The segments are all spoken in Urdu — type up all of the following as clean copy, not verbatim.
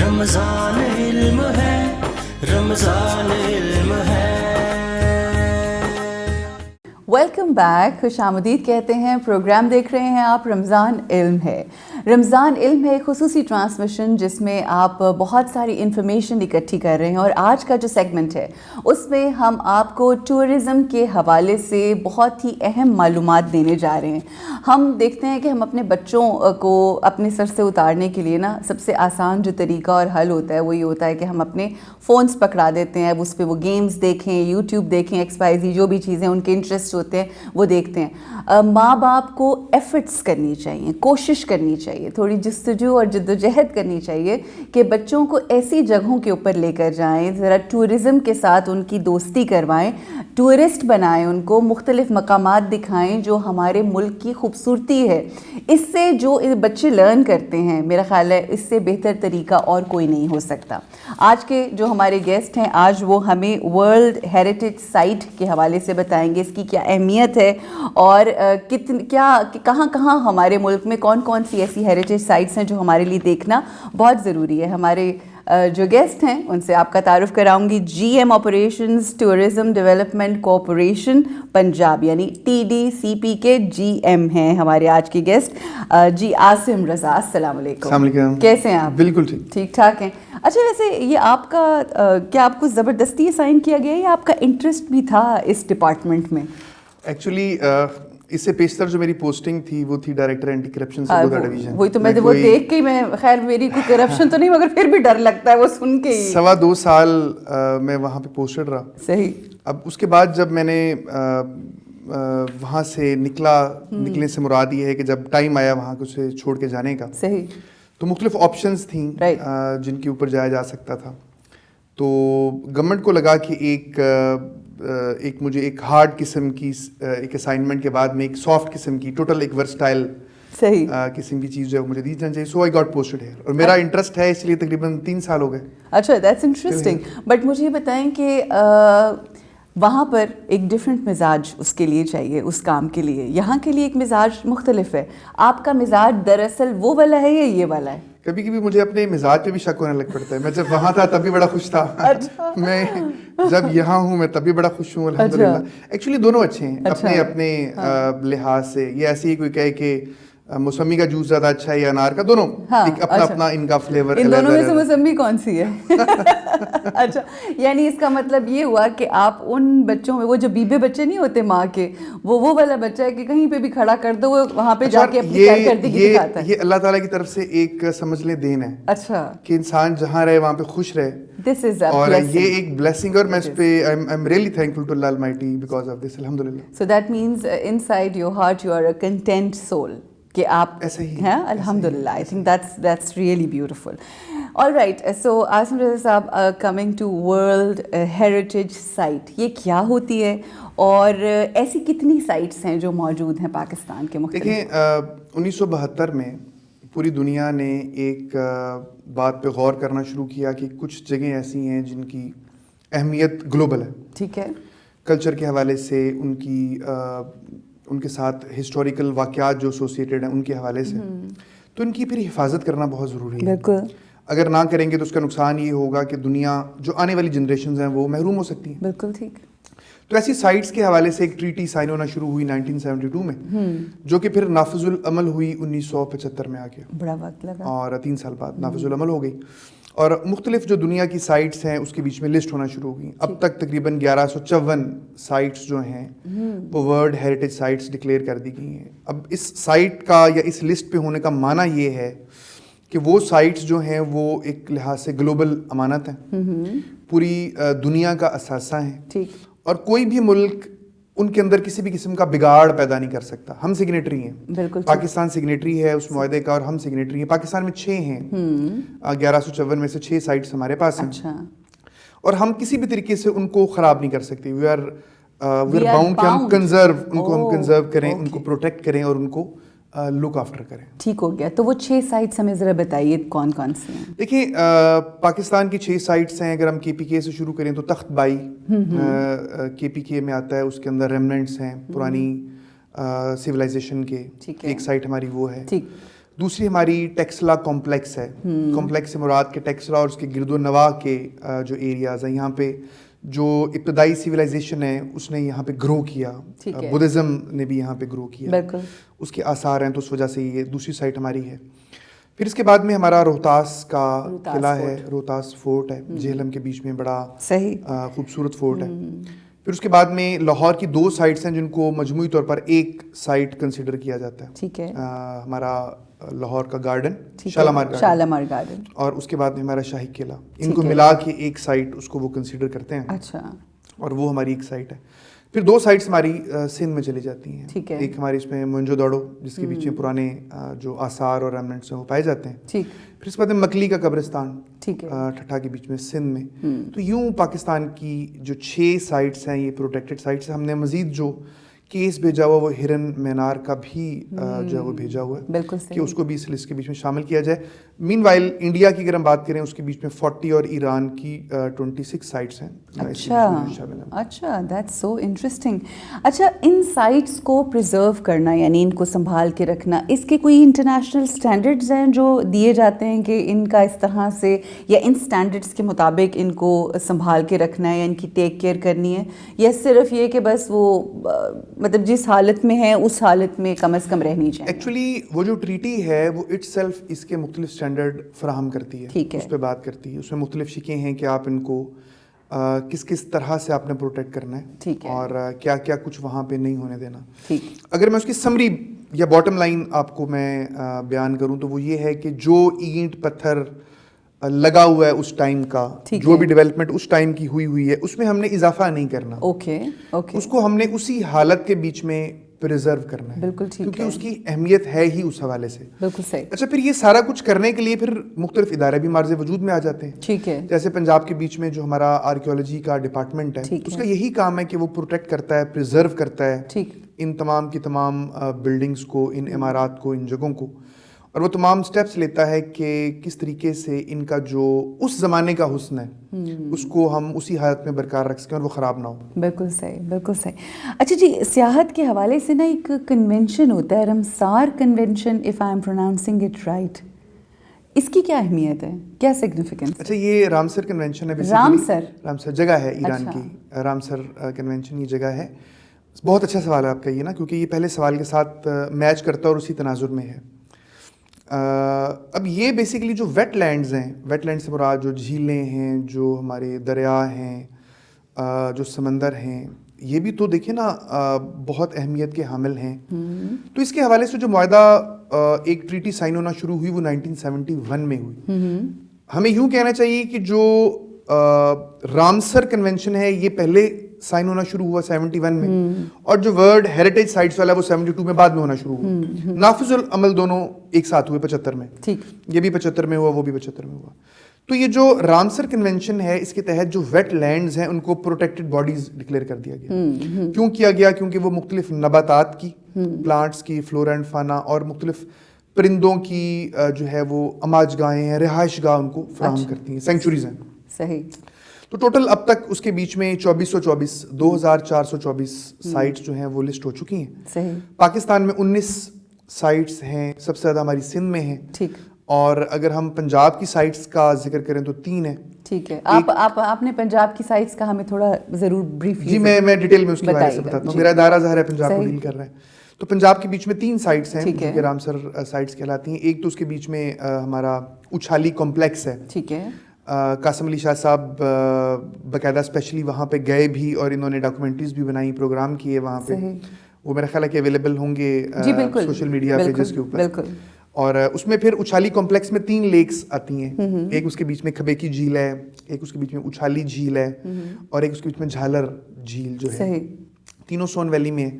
رمضان علم ہے، رمضان علم ہے۔ ویلکم بیک، خوش آمدید کہتے ہیں، پروگرام دیکھ رہے ہیں آپ رمضان علم ہے۔ رمضان علم ہے خصوصی ٹرانسمیشن جس میں آپ بہت ساری انفارمیشن اکٹھی کر رہے ہیں، اور آج کا جو سیگمنٹ ہے اس میں ہم آپ کو ٹورزم کے حوالے سے بہت ہی اہم معلومات دینے جا رہے ہیں۔ ہم دیکھتے ہیں کہ ہم اپنے بچوں کو اپنے سر سے اتارنے کے لیے نا سب سے آسان جو طریقہ اور حل ہوتا ہے وہ یہ ہوتا ہے کہ ہم اپنے فونز پکڑا دیتے ہیں، اب اس پہ وہ گیمز دیکھیں، یوٹیوب دیکھیں، XYZ جو بھی چیزیں ان کے انٹرسٹ ہوتے ہیں وہ دیکھتے ہیں۔ ماں باپ کو ایفرٹس کرنی چاہیے، کوشش کرنی چاہیے، تھوڑی جستجو اور جدوجہد کرنی چاہیے کہ بچوں کو ایسی جگہوں کے اوپر لے کر جائیں، ذرا ٹورزم کے ساتھ ان کی دوستی کروائیں، ٹورسٹ بنائیں، ان کو مختلف مقامات دکھائیں جو ہمارے ملک کی خوبصورتی ہے۔ اس سے جو بچے لرن کرتے ہیں، میرا خیال ہے اس سے بہتر طریقہ اور کوئی نہیں ہو سکتا۔ آج کے جو ہمارے گیسٹ ہیں، آج وہ ہمیں ورلڈ ہیریٹیج سائٹ کے حوالے سے بتائیں گے، اس کی کیا اہمیت ہے اور کہاں کہاں ہمارے ملک میں کون کون سی ایسی ہیریٹیج سائٹس ہیں جو ہمارے لیے دیکھنا بہت ضروری ہے۔ ہمارے جو گیسٹ ہیں ان سے آپ کا تعارف کراؤں گی۔ GM operations tourism development corporation Punjab یعنی TDCP کے GM ہیں ہمارے آج کے گیسٹ جی عاصم رضا۔ السلام علیکم۔ السلام علیکم۔ کیسے ہیں آپ؟ بالکل ٹھیک، ٹھیک ٹھاک ہیں۔ اچھا، ویسے یہ آپ کا کیا آپ کو زبردستی اسائن کیا گیا یا آپ کا انٹرسٹ بھی تھا اس ڈپارٹمنٹ میں؟ ایکچولی اس سے پیشتر جو میری پوسٹنگ تھی وہ تھی director anti corruption Sargodha division. وہی تو میں وہ دیکھ کے میں، خیر میری کوئی کرپشن تو نہیں مگر پھر بھی ڈر لگتا ہے وہ سن کے ہی۔ 2.25 سال میں وہاں پہ پوسٹڈ رہا۔ صحیح۔ اب اس کے بعد جب میں نے وہاں سے نکلنے سے مراد یہ ہے کہ جب ٹائم آیا وہاں کو سے چھوڑ کے جانے کا، صحیح، تو مختلف آپشنز تھیں جن کے اوپر جایا جا سکتا تھا۔ تو گورنمنٹ کو لگا کہ مجھے ایک ہارڈ قسم کی ایک اسائنمنٹ کے بعد میں ایک سافٹ قسم کی ٹوٹل ایک ورسٹائل صحیح قسم کی چیز جو ہے مجھے دی جانی چاہیے۔ سو آئی گاٹ پوسٹڈ ہیئر، اور میرا انٹرسٹ ہے اس لیے تقریباً 3 سال ہو گئے۔ اچھا، دیٹس انٹرسٹنگ۔ بٹ مجھے یہ بتائیں کہ وہاں پر ایک ڈفرینٹ مزاج اس کے لیے چاہیے، اس کام کے لیے۔ یہاں کے لیے ایک مزاج مختلف ہے۔ آپ کا مزاج دراصل وہ والا ہے یا یہ والا ہے؟ کبھی کبھی مجھے اپنے مزاج پہ بھی شک ہونے لگ پڑتا ہے۔ میں جب وہاں تھا تب بھی بڑا خوش تھا، میں جب یہاں ہوں میں تب بھی بڑا خوش ہوں الحمدللہ۔ ایکچولی دونوں اچھے ہیں اپنے اپنے لحاظ سے۔ یہ ایسے ہی کوئی کہے کہ موسمی کا جوس زیادہ اچھا ہے یا انار کا، دونوں ایک اپنا اپنا ان کا فلیور۔ ان دونوں میں سے موسمی کون سی ہے؟ اچھا، یعنی اس کا مطلب یہ ہوا کہ آپ ان بچوں میں، وہ جو بیبے بچے نہیں ہوتے ماں کے، وہ والا بچہ ہے کہ کہیں پہ بھی کھڑا کر دو وہ وہاں پہ جا کے اپنی کارکردگی دکھاتا ہے۔ یہ اللہ تعالیٰ کی طرف سے ایک سمجھ لیں دین ہے۔ اچھا، کہ انسان جہاں رہے وہاں پہ خوش رہے، اور یہ ایک بلیسنگ، اور میں اس پہ I am really thankful to Allah almighty because of this الحمدللہ۔ So that means in side your heart you are a content civil, کہ آپ ایسے ہی ہیں الحمدللہ۔ I think that's really beautiful. All right, سو عاصم رضا صاحب، coming to world heritage site, یہ کیا ہوتی ہے اور ایسی کتنی سائٹس ہیں جو موجود ہیں پاکستان کے مختلف؟ دیکھیں، 1972 میں پوری دنیا نے ایک بات پہ غور کرنا شروع کیا کہ کچھ جگہیں ایسی ہیں جن کی اہمیت گلوبل ہے۔ ٹھیک ہے۔ کلچر کے حوالے سے، ان کے ساتھ ہسٹوریکل واقعات جو ایسوسیٹڈ ہیں ان کے حوالے سے، تو ان کی پھر حفاظت کرنا بہت ضروری ہے۔ بالکل۔ اگر نہ کریں گے تو اس کا نقصان یہ ہوگا کہ دنیا جو آنے والی جنریشنز ہیں وہ محروم ہو سکتی ہیں۔ بالکل ٹھیک۔ تو ایسی سائٹس کے حوالے سے ایک ٹریٹی سائن ہونا شروع ہوئی 1972 میں، جو کہ پھر نافذ العمل ہوئی 1975 میں آ کے، بڑا وقت لگا، اور 3 سال بعد نافذ العمل ہو گئی۔ اور مختلف جو دنیا کی سائٹس ہیں اس کے بیچ میں لسٹ ہونا شروع ہو گئی۔ اب تک تقریباً 1154 سائٹس جو ہیں وہ ورلڈ ہیریٹیج سائٹس ڈکلیئر کر دی گئی ہیں۔ اب اس سائٹ کا یا اس لسٹ پہ ہونے کا معنی یہ ہے کہ وہ سائٹس جو ہیں وہ ایک لحاظ سے گلوبل امانت ہیں، پوری دنیا کا اثاثہ ہیں، اور کوئی بھی ملک ان کے اندر کسی بھی قسم کا بگاڑ پیدا نہیں کر سکتا۔ ہم سگنیٹری ہیں، بالکل پاکستان سگنیٹری ہے اس معاہدے کا، اور ہم سگنیٹری ہیں۔ پاکستان میں 6 ہیں، 1154 میں سے 6 سائٹس ہمارے پاس ہیں، اور ہم کسی بھی طریقے سے ان کو خراب نہیں کر سکتے۔ وی آر باؤنڈ کہ ہم کنزرو کریں، ان کو پروٹیکٹ کریں اور ان کو لک آفٹر کریں۔ ٹھیک ہو گیا۔ تو وہ 6 سائٹس ہمیں ذرا بتائیے کون کون سی ہیں؟ دیکھیں، پاکستان کی 6 سائٹس ہیں۔ اگر ہم KPK سے شروع کریں تو تخت بائی KPK میں آتا ہے، اس کے اندر ریمننٹس ہیں پرانی سویلائزیشن کے، ایک سائٹ ہماری وہ ہے۔ دوسری ہماری ٹیکسلا کمپلیکس ہے. کمپلیکس سے مراد کے ٹیکسلا اور اس کے گرد و نواح کے جو ایریاز ہیں, یہاں پہ جو ابتدائی سویلائزیشن ہے اس نے یہاں پہ گرو کیا, بدھزم نے بھی یہاں پہ گرو کیا, اس کے آثار ہیں, تو اس وجہ سے یہ دوسری سائٹ ہماری ہے. پھر اس کے بعد میں ہمارا روہتاس کا قلعہ ہے, روہتاس فورٹ ہے جہلم کے بیچ میں, بڑا خوبصورت فورٹ ہے. پھر اس کے بعد میں لاہور کی 2 سائٹس ہیں جن کو مجموعی طور پر ایک سائٹ کنسیڈر کیا جاتا ہے. ٹھیک ہے. ہمارا لاہور کا گارڈن, شالامار گارڈن, اور اس کے بعد میں ہمارا شاہی قلعہ, ان کو ملا کے ایک سائٹ اس کو وہ کنسیڈر کرتے ہیں. اچھا. اور وہ ہماری ایک سائٹ ہے. پھر 2 سائٹس ہماری سندھ میں چلی جاتی ہیں. ایک ہماری اس میں موئنجو داڑو, جس کے بیچ میں پرانے جو آثار اور ریمننٹس ہیں وہ پائے جاتے ہیں. پھر اس کے بعد مکلی کا قبرستان ٹھٹھا کے بیچ میں سندھ میں. تو یوں پاکستان کی جو 6 سائٹس ہیں یہ پروٹیکٹڈ سائٹس ہیں. ہم نے مزید جو کیس بھیجا ہوا وہ ہرن مینار کا بھی جو ہے وہ بھیجا ہوا ہے کہ اس کو بھی اس لسٹ کے بیچ میں شامل کیا جائے. مین وائل انڈیا کی اگر ہم بات کریں اس کے بیچ میں 40 اور ایران کی 26 سائٹس ہیں. اچھا, دیٹس سو انٹرسٹنگ. اچھا, ان سائٹس کو پرزرو کرنا یعنی ان کو سنبھال کے رکھنا, اس کے کوئی انٹرنیشنل سٹینڈرڈز ہیں جو دیے جاتے ہیں کہ ان کا اس طرح سے یا ان سٹینڈرڈز کے مطابق ان کو سنبھال کے رکھنا ہے یا ان کی ٹیک کیئر کرنی ہے, یا صرف یہ کہ بس وہ مطلب جس حالت میں ہے اس حالت میں کم از کم رہنی چاہیے؟ ایکچولی وہ جو ٹریٹی ہے وہ اٹ سیلف اس کے مختلف سٹینڈرڈ فراہم کرتی ہے, اس پہ بات کرتی ہے. اس میں مختلف شکیں ہیں کہ آپ ان کو کس کس طرح سے آپ نے پروٹیکٹ کرنا ہے اور کیا کیا کچھ وہاں پہ نہیں ہونے دینا. اگر میں اس کی سمری یا باٹم لائن آپ کو میں بیان کروں تو وہ یہ ہے کہ جو اینٹ پتھر لگا ہوا ہے اس ٹائم کا, جو بھی ڈیولپمنٹ اس ٹائم کی ہوئی ہے, اس میں ہم نے اضافہ نہیں کرنا. اس کو ہم نے اسی حالت کے بیچ میں پریزرو کرنا ہے. بالکل ٹھیک, کیونکہ اس کی اہمیت ہے ہی اس حوالے سے. بالکل صحیح. اچھا, پھر یہ سارا کچھ کرنے کے لیے پھر مختلف ادارے بھی مارز وجود میں آ جاتے ہیں. ٹھیک ہے. جیسے پنجاب کے بیچ میں جو ہمارا آرکیولوجی کا ڈپارٹمنٹ ہے, اس کا یہی کام ہے کہ وہ پروٹیکٹ کرتا ہے, پریزرو کرتا ہے ان تمام کی تمام بلڈنگز کو, ان عمارات کو, ان جگہوں کو, اور وہ تمام سٹیپس لیتا ہے کہ کس طریقے سے ان کا جو اس زمانے کا حسن ہے اس کو ہم اسی حالت میں برقرار رکھ سکیں اور وہ خراب نہ ہو. بالکل صحیح, بالکل صحیح. اچھا جی, سیاحت کے حوالے سے نا ایک کنونشن ہوتا ہے, Ramsar convention, if I am pronouncing it right, اس کی کیا اہمیت ہے, کیا سگنیفیکنس؟ اچھا, یہ رامسر کنونشن ہے. رامسر جگہ ہے ایران کی, رامسر کنونشن یہ جگہ ہے. بہت اچھا سوال ہے آپ کا یہ نا, کیونکہ یہ پہلے سوال کے ساتھ میچ کرتا ہے اور اسی تناظر میں ہے. اب یہ بیسیکلی جو ویٹ لینڈز ہیں, ویٹ لینڈ سے مراد جو جھیلیں ہیں, جو ہمارے دریا ہیں, جو سمندر ہیں, یہ بھی تو دیکھیں نا بہت اہمیت کے حامل ہیں. تو اس کے حوالے سے جو معاہدہ ایک ٹریٹی سائن ہونا شروع ہوئی وہ 1971 میں ہوئی. ہمیں یوں کہنا چاہیے کہ جو رامسر کنونشن ہے یہ پہلے سائن ہونا شروع ہوا 71 میں, اور جو ورلڈ ہیریٹیج سائٹس والا وہ 72 میں بعد میں ہونا شروع ہوا. نافذ العمل دونوں ایک ساتھ ہوئے 75 میں. یہ بھی 75 میں ہوا, وہ بھی 75 میں ہوا. تو یہ جو رامسر کنونشن ہے اس کے تحت جو ویٹ لینڈز ہیں ان کو پروٹیکٹڈ باڈیز ڈکلیئر کر دیا گیا. کیوں کیا گیا؟ کیونکہ وہ مختلف نباتات کی, پلانٹس کی, فلورا اینڈ فانا, اور مختلف پرندوں کی جو ہے وہ اماج گاہیں ہیں, رہائش گاہ ان کو فراہم کرتی ہیں, سینکچوریز ہیں. صحیح. تو ٹوٹل اب تک اس کے بیچ میں 2424 سائٹس جو ہیں وہ لسٹ ہو چکی ہیں. صحیح. پاکستان میں 19 سائٹس ہیں, سب سے زیادہ ہماری سندھ میں ہیں. ٹھیک. اور اگر ہم پنجاب کی سائٹس کا ذکر کریں تو 3 ہیں. ٹھیک ہے. آپ نے پنجاب کی سائٹس کا ہمیں تھوڑا ضرور بریف. جی, میں ڈیٹیل میں اس کے بارے سے بتاتا ہوں. میرا ادارہ ظاہر ہے پنجاب کو ڈیل کر رہا ہے. تو پنجاب کے بیچ میں 3 سائٹس ہیں جو کہ رامسر سائٹس کہلاتی ہیں. ایک تو اس کے بیچ میں ہمارا اچھالی کمپلیکس ہے. ٹھیک ہے. قاسم علی شاہ صاحب باقاعدہ اسپیشلی وہاں پہ گئے بھی اور انہوں نے ڈاکومنٹریز بھی بنائی, پروگرام کیے وہاں پہ. وہ میرا خیال ہے کہ اویلیبل ہوں گے سوشل میڈیا پیجز کے اوپر. اور اس میں پھر اچھالی کمپلیکس میں 3 لیکس آتی ہیں. ایک اس کے بیچ میں کھبے کی جھیل ہے, ایک اس کے بیچ میں اچھالی جھیل ہے, اور ایک اس کے بیچ میں جھالر جھیل جو ہے. تینوں سون ویلی میں.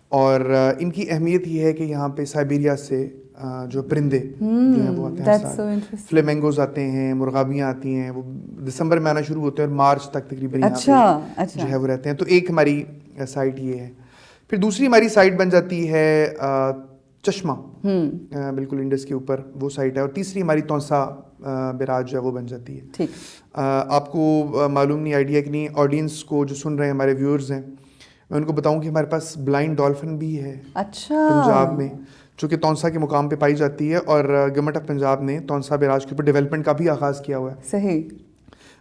اور ان کی اہمیت یہ ہے کہ یہاں پہ سائبیریا سے جو پرندے جو ہیں وہ آتے ہیں, فلیمنگوز آتے ہیں, مرغابیاں آتی ہیں, وہ دسمبر میں آنا شروع ہوتے ہیں اور مارچ تک تقریباً یہاں پہ جو ہے وہ رہتے ہیں. تو ایک ہماری سائٹ یہ ہے. پھر دوسری ہماری سائٹ بن جاتی ہے چشمہ, بالکل انڈس کے اوپر وہ سائٹ ہے. اور تیسری ہماری تونسا بیراج جو ہے وہ بن جاتی ہے. ٹھیک. آپ کو معلوم نہیں, آئیڈیا کہ نہیں, آڈینس کو جو سن رہے ہیں ہمارے ویورز ہیں, میں ان کو بتاؤں کہ ہمارے پاس بلائنڈ ڈولفن بھی ہے. اچھا. پنجاب میں جو کہ تونسا کے مقام پہ پائی جاتی ہے, اور گورنمنٹ آف پنجاب نے تونسا بیراج کے اوپر ڈیولپمنٹ کا بھی آغاز کیا ہوا ہے. صحیح.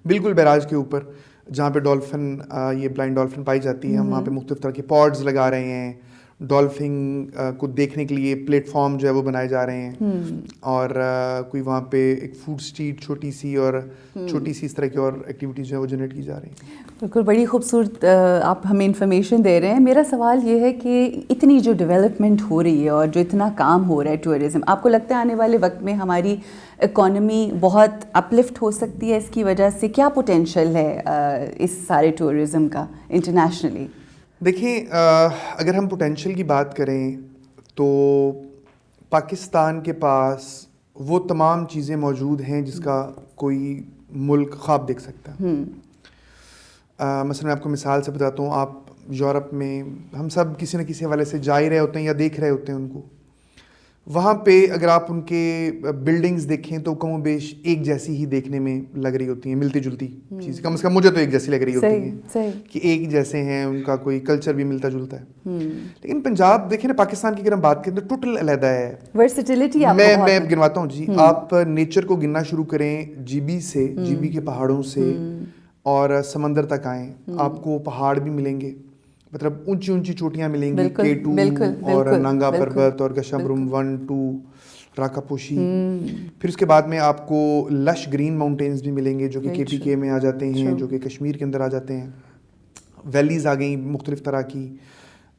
بالکل بیراج کے اوپر جہاں پہ ڈولفن, یہ بلائنڈ ڈولفن پائی جاتی ہے, ہم وہاں پہ مختلف طرح کے پوڈز لگا رہے ہیں. ڈولفن کو دیکھنے کے لیے پلیٹ فارم جو ہے وہ بنائے جا رہے ہیں, اور کوئی وہاں پہ ایک فوڈ اسٹریٹ چھوٹی سی اس طرح کی اور ایکٹیویٹیز جو ہے وہ جنریٹ کی جا رہی ہیں. بالکل, بڑی خوبصورت آپ ہمیں انفارمیشن دے رہے ہیں. میرا سوال یہ ہے کہ اتنی جو ڈیولپمنٹ ہو رہی ہے اور جو اتنا کام ہو رہا ہے ٹورزم, آپ کو لگتا ہے آنے والے وقت میں ہماری اکانومی بہت اپلفٹ ہو سکتی ہے اس کی وجہ سے؟ کیا پوٹینشیل ہے اس سارے ٹورزم کا انٹرنیشنلی؟ دیکھیں, اگر ہم پوٹینشیل کی بات کریں تو پاکستان کے پاس وہ تمام چیزیں موجود ہیں جس کا کوئی ملک خواب دیکھ سکتا ہے. مثلا میں آپ کو مثال سے بتاتا ہوں, آپ یورپ میں ہم سب کسی نہ کسی حوالے سے جا ہی رہے ہوتے ہیں یا دیکھ رہے ہوتے ہیں ان کو. وہاں پہ اگر آپ ان کے بلڈنگز دیکھیں تو کم و بیش ایک جیسی ہی دیکھنے میں لگ رہی ہوتی ہیں, ملتی جلتی چیز, کم از کم مجھے تو ایک جیسی لگ رہی ہوتی ہیں کہ ایک جیسے ہیں, ان کا کوئی کلچر بھی ملتا جلتا ہے. لیکن پنجاب دیکھیں نا, پاکستان کی اگر ہم بات کریں تو ٹوٹل علیحدہ ہے. ورسٹیلٹی میں گنواتا ہوں جی. آپ نیچر کو گننا شروع کریں جی بی کے پہاڑوں سے اور سمندر تک آئیں, آپ کو پہاڑ بھی ملیں گے, مطلب اونچی اونچی چوٹیاں ملیں گی, K2 اور نانگا پربت اور گشابرم 1 2 راکا پوشی. پھر اس کے بعد میں آپ کو لش گرین ماؤنٹینز بھی ملیں گے جو کہ KPK میں آ جاتے ہیں, جو کہ کشمیر کے اندر آ جاتے ہیں. ویلیز آ گئیں مختلف طرح کی,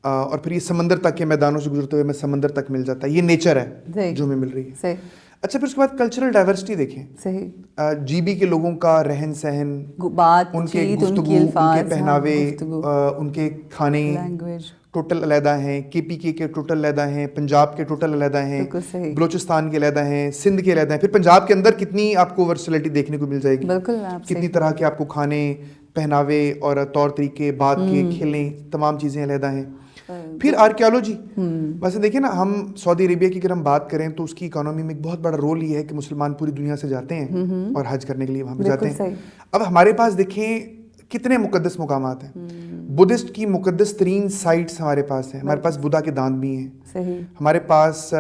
اور پھر یہ سمندر تک کے میدانوں سے گزرتے ہوئے میں سمندر تک مل جاتا ہے. یہ نیچر ہے جو ہمیں مل رہی ہے. اچھا, پھر اس کے بعد کلچرل ڈائیورسٹی دیکھیں. صحیح. GB کے لوگوں کا رہن سہن, ان کے گفتگو, ان کے پہناوے, ان کے کھانے ٹوٹل علیحدہ ہیں. KPK کے ٹوٹل علیحدہ ہیں, پنجاب کے ٹوٹل علیحدہ ہیں, بلوچستان کے علیحدہ ہیں, سندھ کے علیحدہ ہیں. پھر پنجاب کے اندر کتنی آپ کو ورسٹیلٹی دیکھنے کو مل جائے گی, کتنی طرح کے آپ کو کھانے, پہناوے اور طور طریقے, بات کے, کھیلیں, تمام چیزیں علیحدہ ہیں. پھر آرکیالوجی, ویسے دیکھیں نا, ہم سعودی عربیہ کی اگر ہم بات کریں تو اس کی اکانومی میں ایک بہت بڑا رول یہ ہے کہ مسلمان پوری دنیا سے جاتے ہیں اور حج کرنے کے لیے وہاں پہ جاتے ہیں. اب ہمارے پاس دیکھیں کتنے مقدس مقامات ہیں. بدھسٹ کی مقدس ترین سائٹس ہمارے پاس ہیں. ہمارے پاس بدھا کے داند بھی ہیں, ہمارے پاس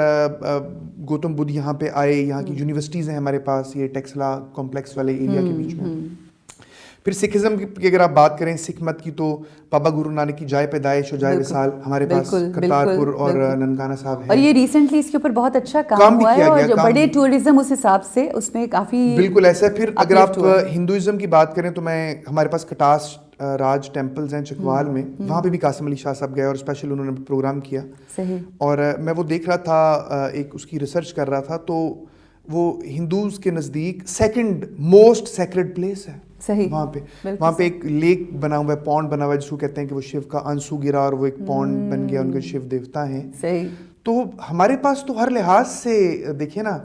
گوتم بدھ یہاں پہ آئے, یہاں کی یونیورسٹیز ہیں ہمارے پاس, یہ ٹیکسلا کمپلیکس والے ایریا کے بیچ میں. پھر سکھزم کی اگر آپ بات کریں, سکھ مت کی, تو بابا گرو نانک کی جائے پیدائش اور جائے وصال ہمارے پاس کرتارپور اور ننکانہ صاحب ہے. اور یہ ریسنٹلی اس کے اوپر بہت اچھا کام ہوا ہے, اور جو بڑے ٹورزم اس حساب سے اس میں کافی بالکل ایسا ہے. پھر اگر آپ ہندوازم کی بات کریں تو ہمارے پاس کٹاس راج ٹیمپلز ہیں چکوال میں, وہاں پہ بھی قاسم علی شاہ صاحب گئے اور اسپیشل انہوں نے پروگرام کیا. اور میں وہ دیکھ رہا تھا, ایک اس کی ریسرچ کر رہا تھا, تو وہ ہندوز کے نزدیک سیکنڈ موسٹ سیکرڈ پلیس ہے. وہاں پہ ایک لیک بنا ہوا ہے, پونڈ بنا ہوا ہے, جس کو کہتے ہیں کہ وہ شیو کا انسو گرا اور وہ ایک پونڈ بن گیا, ان کے شیو دیوتا ہیں. تو ہمارے پاس تو ہر لحاظ سے دیکھیں نا,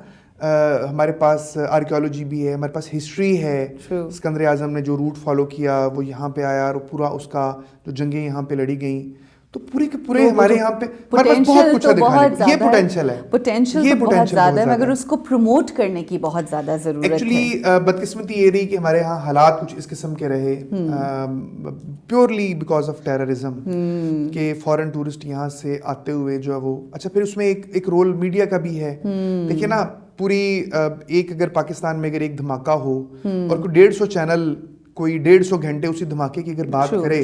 ہمارے پاس آرکیالوجی بھی ہے, ہمارے پاس ہسٹری ہے. اسکندر اعظم نے جو روٹ فالو کیا وہ یہاں پہ آیا, اور پورا اس کا جو جنگیں یہاں پہ لڑی گئیں, تو پورے کے پورے ہمارے یہاں پہ ہمارے پاس بہت کچھ دکھانے. یہ پوٹینشیل ہے, پوٹینشیل بہت زیادہ ہے, مگر اس کو پروموٹ کرنے کی بہت زیادہ ضرورت ہے. ایکچولی بدقسمتی یہ رہی کہ ہمارے یہاں حالات کچھ اس قسم کے رہے, پیورلی بیکاز آف ٹیررزم, کہ فورن ٹورسٹ یہاں سے آتے ہوئے جو ہے وہ. اچھا, پھر اس میں ایک رول میڈیا کا بھی ہے. دیکھیے نا, پوری ایک اگر پاکستان میں اگر ایک دھماکہ ہو اور کوئی 150 چینل کوئی 150 گھنٹے اسی دھماکے کی اگر بات کرے,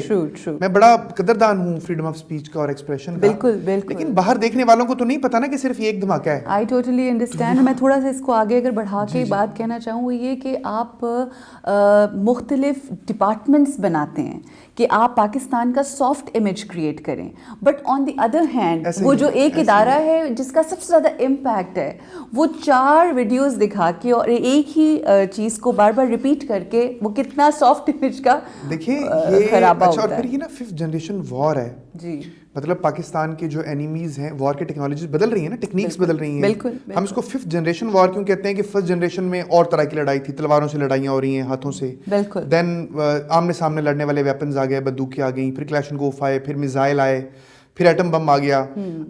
میں بڑا قدردان ہوں فریڈم آف اسپیچ کا اور ایکسپریشن کا, لیکن باہر دیکھنے والوں کو تو نہیں پتا نا کہ صرف یہ ایک دھماکہ ہے. I totally understand. میں تھوڑا سا اس کو آگے اگر بڑھا کے بات کہنا چاہوں, وہ یہ کہ آپ مختلف ڈپارٹمنٹس بناتے ہیں کہ آپ پاکستان کا سافٹ امیج کریٹ کریں, but on the other hand وہ جو ایک ادارہ ہے جس کا سب سے زیادہ امپیکٹ ہے, وہ 4 ویڈیوز دکھا کے اور ایک ہی چیز کو بار بار ریپیٹ کر کے وہ کتنا سافٹ امیج کا خرابہ ہوتا ہے. اور پھر یہ نا 5th جنریشن وار ہے جی, مطلب پاکستان کے جو اینیمیز ہیں, وار کی ٹیکنالوجیز بدل رہی ہیں نا, ٹیکنیکس بدل رہی ہیں. ہم اس کو 5th جنریشن وار کیوں کہتے ہیں کہ 1st جنریشن میں اور طرح کی لڑائی تھی, تلواروں سے لڑائیاں ہو رہی ہیں, ہاتھوں سے. دین آمنے سامنے لڑنے والے ویپنز آ گئے, بندوقیں آ گئیں, پھر کلیشنکوف آئے, پھر میزائل آئے, پھر ایٹم بم آ گیا.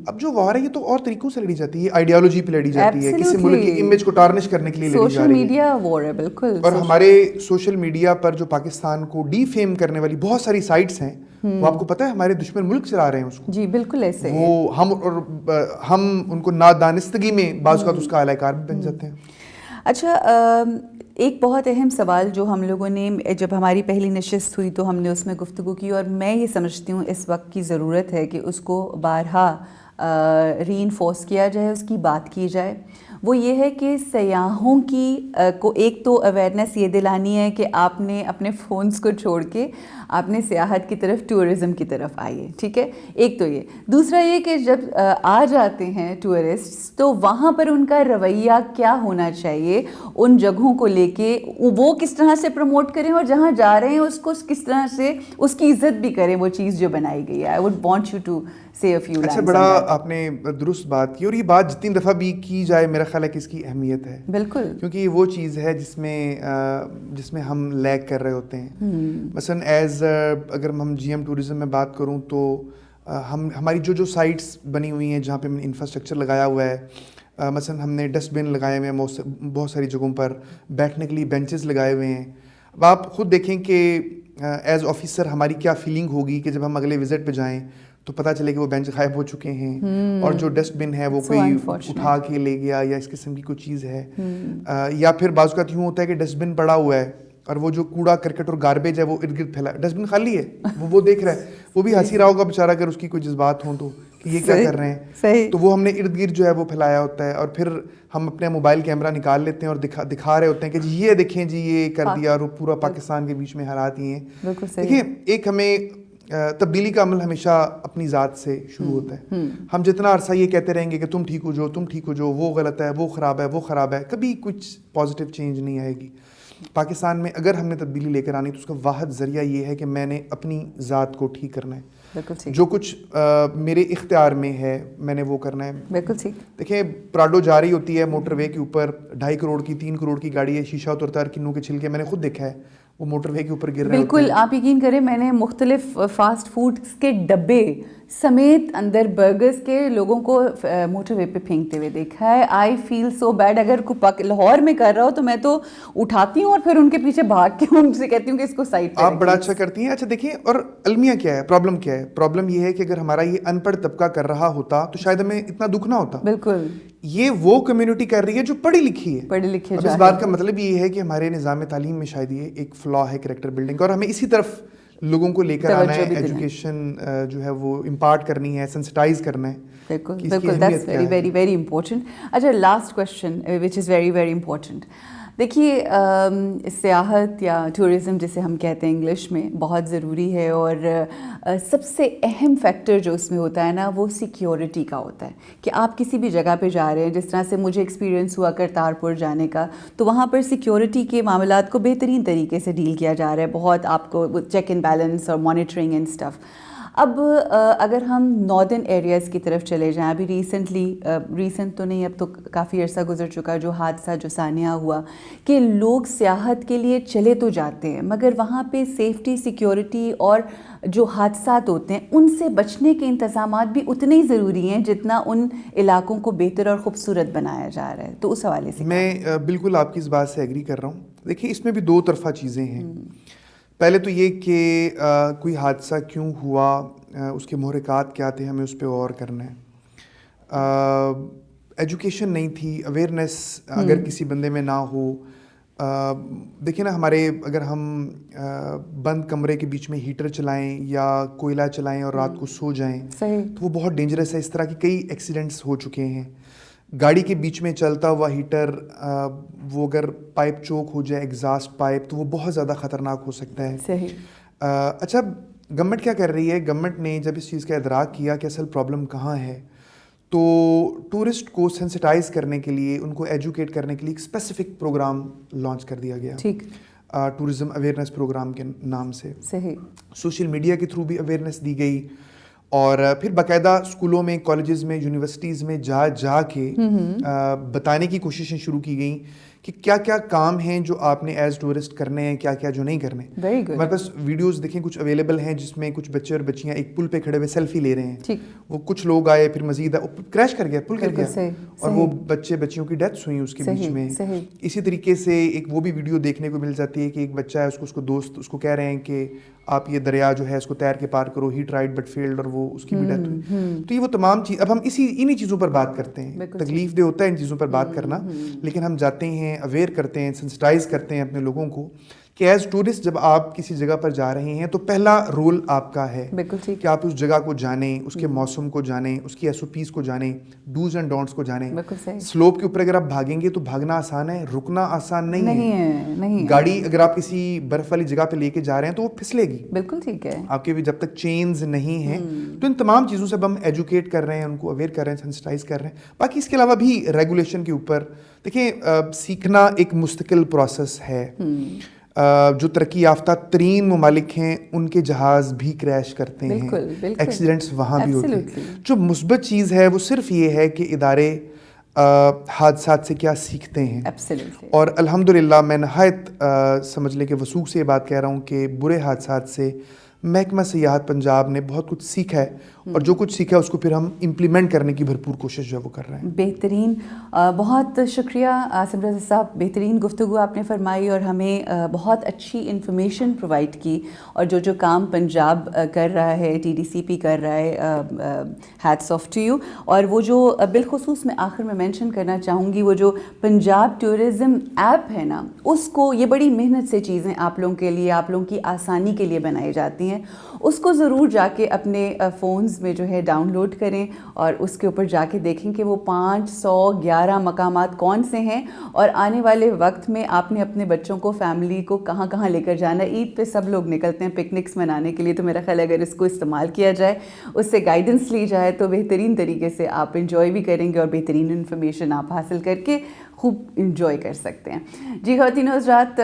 اب جو وار ہے یہ تو اور طریقوں سے لڑی جاتی ہے, آئیڈیالوجی پہ لڑی جاتی ہے, کسی ملک کی امیج کو ٹارنش کرنے کے لیے لڑی جا رہی ہے. سوشل میڈیا وار ہے بالکل. اور ہمارے سوشل میڈیا پر جو پاکستان کو ڈی فیم کرنے والی بہت ساری سائٹس ہیں, وہ آپ کو پتہ ہے ہمارے دشمن ملک چلا رہے ہیں اس کو. جی بالکل ایسے وہ ہم ان کو نادانستگی میں بعض اوقات اس کا اعلی کار بھی بن جاتے ہیں. اچھا ایک بہت اہم سوال جو ہم لوگوں نے جب ہماری پہلی نشست ہوئی تو ہم نے اس میں گفتگو کی اور میں یہ سمجھتی ہوں اس وقت کی ضرورت ہے کہ اس کو بارہا ری انفورس کیا جائے, اس کی بات کی جائے, وہ یہ ہے کہ سیاحوں کی کو ایک تو اویئرنیس یہ دلانی ہے کہ آپ نے اپنے فونز کو چھوڑ کے آپ نے سیاحت کی طرف, ٹورزم کی طرف آئیے, ٹھیک ہے, ایک تو یہ. دوسرا یہ کہ جب آ جاتے ہیں ٹورسٹ تو وہاں پر ان کا رویہ کیا ہونا چاہیے ان جگہوں کو لے کے, وہ کس طرح سے پروموٹ کریں اور جہاں جا رہے ہیں اس کو کس طرح سے اس کی عزت بھی کریں وہ چیز جو بنائی گئی ہے. I would want you to say a few lines. اچھا بڑا آپ نے درست بات کی, اور یہ بات جتنی دفعہ بھی کی جائے میرا خیال ہے کہ اس کی اہمیت ہے. بالکل, کیونکہ یہ وہ چیز ہے جس میں ہم لیگ کر رہے ہوتے ہیں. مثلاً اگر ہم جی ایم ٹورزم میں بات کروں تو ہماری جو سائٹس بنی ہوئی ہیں جہاں پہ ہم نے انفراسٹرکچر لگایا ہوا ہے, مثلاً ہم نے ڈسٹ بن لگائے ہوئے ہیں بہت ساری جگہوں پر, بیٹھنے کے لیے بینچز لگائے ہوئے ہیں. اب آپ خود دیکھیں کہ ایز آفیسر ہماری کیا فیلنگ ہوگی کہ جب ہم اگلے وزٹ پہ جائیں تو پتہ چلے کہ وہ بینچ غائب ہو چکے ہیں, اور جو ڈسٹ بن ہے وہ کوئی اٹھا کے لے گیا یا اس قسم کی کوئی چیز ہے. یا پھر بعض اوقات یوں ہوتا ہے کہ ڈسٹ بن پڑا ہوا ہے اور وہ جو کوڑا کرکٹ اور گاربیج ہے وہ ارد گرد پھیلا, ڈسٹ بن خالی ہے, وہ دیکھ رہا ہے, وہ بھی ہنسی رہا ہوگا بیچارہ اگر اس کی کوئی جذبات ہوں تو کہ یہ کیا کر رہے ہیں. تو وہ ہم نے ارد گرد جو ہے وہ پھیلایا ہوتا ہے, اور پھر ہم اپنے موبائل کیمرہ نکال لیتے ہیں اور دکھا رہے ہوتے ہیں کہ جی یہ دیکھیں جی یہ کر دیا, اور پورا پاکستان کے بیچ میں حالات یہ ہیں. دیکھیں ایک ہمیں تبدیلی کا عمل ہمیشہ اپنی ذات سے شروع ہوتا ہے. ہم جتنا عرصہ یہ کہتے رہیں گے کہ تم ٹھیک ہو جو, تم ٹھیک ہو جو, وہ غلط ہے, وہ خراب ہے, وہ خراب ہے, کبھی کچھ پازیٹیو چینج نہیں آئے گی. پاکستان میں اگر ہم نے تبدیلی لے کر آنی تو اس کا واحد ذریعہ یہ ہے کہ میں نے اپنی ذات کو ٹھیک کرنا ہے. جو کچھ میرے اختیار میں ہے میں نے وہ کرنا ہے. بالکل ٹھیک. دیکھیں پراڈو جا رہی ہوتی ہے موٹر وے کے اوپر, 2.5 کروڑ کی 3 کروڑ کی گاڑی ہے, شیشہ اترتا ہے, کنوں کے چھلکے میں نے خود دیکھا ہے وہ موٹر وے کے اوپر گر رہے ہوتے ہیں. بالکل, آپ یقین کریں میں نے مختلف فاسٹ فوڈ کے ڈبے سمیت اندر برگرز کے لوگوں کو موٹر وے پہ پھینکتے ہوئے دیکھا ہے. آئی فیل سو بیڈ. اگر کوئی لاہور میں کر رہا ہو تو میں تو اٹھاتی ہوں اور پھر ان کے پیچھے بھاگ کے ان سے کہتی ہوں کہ اس کو سائڈ پہ. آپ بڑا اچھا کرتی ہیں. اچھا دیکھیں, اور المیہ کیا ہے, پرابلم کیا ہے؟ پرابلم یہ ہے کہ اگر ہمارا یہ ان پڑھ طبقہ کر رہا ہوتا تو شاید ہمیں اتنا دکھ نہ ہوتا. بالکل, یہ وہ کمیونٹی کر رہی ہے جو پڑھی لکھی ہے. پڑھی لکھی. اب اس بات کا مطلب یہ ہے کہ ہمارے نظام تعلیم میں شاید یہ ایک فلا ہے کریکٹر بلڈنگ کا, اور ہمیں اسی طرف لوگوں کو لے کر آنا ہے, ایجوکیشن جو ہے وہ امپارٹ کرنی ہے, سینسٹائز کرنا ہے. بالکل بالکل, that's very very very important. اچھا last question which is very very important. دیکھیے سیاحت یا ٹورزم جسے ہم کہتے ہیں انگلش میں بہت ضروری ہے, اور سب سے اہم فیکٹر جو اس میں ہوتا ہے نا وہ سیکیورٹی کا ہوتا ہے کہ آپ کسی بھی جگہ پہ جا رہے ہیں. جس طرح سے مجھے ایکسپیرینس ہوا کرتارپور جانے کا, تو وہاں پر سیکیورٹی کے معاملات کو بہترین طریقے سے ڈیل کیا جا رہا ہے, بہت آپ کو چیک اینڈ بیلنس اور مانیٹرنگ اینڈ اسٹف. اب اگر ہم ناردرن ایریاز کی طرف چلے جائیں, ابھی ریسنٹ تو نہیں, اب تو کافی عرصہ گزر چکا جو حادثہ جو سانحہ ہوا کہ لوگ سیاحت کے لیے چلے تو جاتے ہیں مگر وہاں پہ سیفٹی, سیکیورٹی اور جو حادثات ہوتے ہیں ان سے بچنے کے انتظامات بھی اتنے ہی ضروری ہیں جتنا ان علاقوں کو بہتر اور خوبصورت بنایا جا رہا ہے. تو اس حوالے سے میں بالکل آپ کی اس بات سے ایگری کر رہا ہوں. دیکھیں اس میں بھی دو طرفہ چیزیں ہیں. پہلے تو یہ کہ کوئی حادثہ کیوں ہوا, اس کے محرکات کیا تھے, ہمیں اس پہ غور کرنا ہے. ایجوکیشن نہیں تھی, اویئرنیس اگر کسی بندے میں نہ ہو. دیکھیں نا ہمارے اگر ہم بند کمرے کے بیچ میں ہیٹر چلائیں یا کوئلہ چلائیں اور رات کو سو جائیں تو وہ بہت ڈینجرس ہے. اس طرح کی کئی ایکسیڈنٹس ہو چکے ہیں. گاڑی کے بیچ میں چلتا ہوا ہیٹر وہ اگر پائپ چوک ہو جائے, ایگزاسٹ پائپ, تو وہ بہت زیادہ خطرناک ہو سکتا ہے. صحیح. اچھا گورنمنٹ کیا کر رہی ہے؟ گورنمنٹ نے جب اس چیز کا ادراک کیا کہ اصل پرابلم کہاں ہے تو ٹورسٹ کو سینسٹائز کرنے کے لیے, ان کو ایجوکیٹ کرنے کے لیے ایک اسپیسیفک پروگرام لانچ کر دیا گیا. ٹھیک. ٹورزم اویئرنیس پروگرام کے نام سے. صحیح. سوشل میڈیا کے تھرو بھی اویئرنیس دی گئی, اور پھر باقاعدہ اسکولوں میں, کالجز میں, یونیورسٹیز میں جا کے بتانے کی کوششیں شروع کی گئیں کہ کیا کیا کام ہیں جو آپ نے ایز ٹورسٹ کرنے ہیں, کیا کیا جو نہیں کرنے. Very good. ہمارے پاس ویڈیوز دیکھیں کچھ اویلیبل ہیں جس میں کچھ بچے اور بچیاں ایک پل پہ کھڑے ہوئے سیلفی لے رہے ہیں. وہ کچھ لوگ آئے, پھر مزید کریش کر گیا, پل کر گیا, اور وہ بچے بچیوں کی ڈیتھس ہوئی اس کے بیچ میں. اسی طریقے سے ایک وہ بھی ویڈیو دیکھنے کو مل جاتی ہے کہ ایک بچہ ہے, اس کو دوست اس کو کہہ رہے ہیں کہ آپ یہ دریا جو ہے اس کو تیر کے پار کرو, ہی ٹرائیڈ بٹ فیلڈ, اور وہ اس کی بھی ڈیتھ ہوئی. تو یہ وہ تمام چیز, اب ہم انہی چیزوں پر بات کرتے ہیں. تکلیف دہ ہوتا ہے ان چیزوں پر بات کرنا, لیکن ہم جاتے ہیں, اویئر کرتے ہیں, سینسٹائز کرتے ہیں اپنے لوگوں کو کہ ایز ٹورسٹ جب آپ کسی جگہ پر جا رہے ہیں تو پہلا رول آپ کا ہے کہ آپ اس جگہ کو جانیں, اس کے موسم کو جانیں, اس کی SOPs کو جانیں, ڈوز اینڈ ڈونٹس کو جانیں. سلوپ کے اوپر اگر آپ بھاگیں گے تو بھاگنا آسان ہے, رکنا آسان نہیں ہے. گاڑی اگر آپ کسی برف والی جگہ پہ لے کے جا رہے ہیں تو وہ پھسلے گی. بالکل ٹھیک ہے. آپ کے بھی جب تک چینز نہیں ہیں. تو ان تمام چیزوں سے اب ہم ایجوکیٹ کر رہے ہیں, ان کو اویئر کر رہے ہیں, سینسٹائز کر رہے ہیں. باقی اس کے علاوہ بھی ریگولیشن کے اوپر دیکھیں, سیکھنا ایک مستقل پروسیس ہے. جو ترقی یافتہ ترین ممالک ہیں ان کے جہاز بھی کریش کرتے ہیں, ایکسیڈنٹس وہاں بھی ہوتے ہیں. جو مثبت چیز ہے وہ صرف یہ ہے کہ ادارے حادثات سے کیا سیکھتے ہیں. اور الحمدللہ میں نہایت سمجھ لیں کہ وثوق سے یہ بات کہہ رہا ہوں کہ برے حادثات سے محکمہ سیاحت پنجاب نے بہت کچھ سیکھا ہے, اور جو کچھ سیکھا ہے اس کو پھر ہم امپلیمنٹ کرنے کی بھرپور کوشش جو ہے وہ کر رہے ہیں. بہترین, بہت شکریہ عاصم رضا صاحب, بہترین گفتگو آپ نے فرمائی اور ہمیں بہت اچھی انفارمیشن پرووائڈ کی. اور جو کام پنجاب کر رہا ہے, TDCP کر رہا ہے, ہیٹس آف ٹو یو. اور وہ جو بالخصوص میں آخر میں مینشن کرنا چاہوں گی, وہ جو پنجاب ٹورزم ایپ ہے نا, اس کو یہ بڑی محنت سے چیزیں آپ لوگوں کے لیے, آپ لوگوں کی آسانی کے لیے بنائی جاتی ہیں. اس کو ضرور جا کے اپنے فونز میں جو ہے ڈاؤن لوڈ کریں, اور اس کے اوپر جا کے دیکھیں کہ وہ 511 مقامات کون سے ہیں, اور آنے والے وقت میں آپ نے اپنے بچوں کو, فیملی کو کہاں کہاں لے کر جانا. عید پہ سب لوگ نکلتے ہیں پکنکس منانے کے لیے, تو میرا خیال ہے اگر اس کو استعمال کیا جائے, اس سے گائیڈنس لی جائے, تو بہترین طریقے سے آپ انجوائے بھی کریں گے, اور بہترین انفارمیشن آپ حاصل کر کے خوب انجوائے کر سکتے ہیں. جی خواتین و حضرات,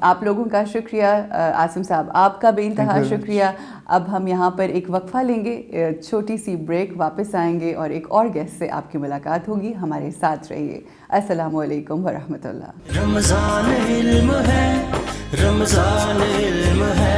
آپ لوگوں کا شکریہ. عاصم صاحب آپ کا بے انتہا شکریہ. اب ہم یہاں پر ایک وقفہ لیں گے, چھوٹی سی بریک, واپس آئیں گے اور ایک اور گیسٹ سے آپ کی ملاقات ہوگی. ہمارے ساتھ رہیے. السلام علیکم ورحمۃ اللہ. رمضان علم ہے, رمضان علم ہے.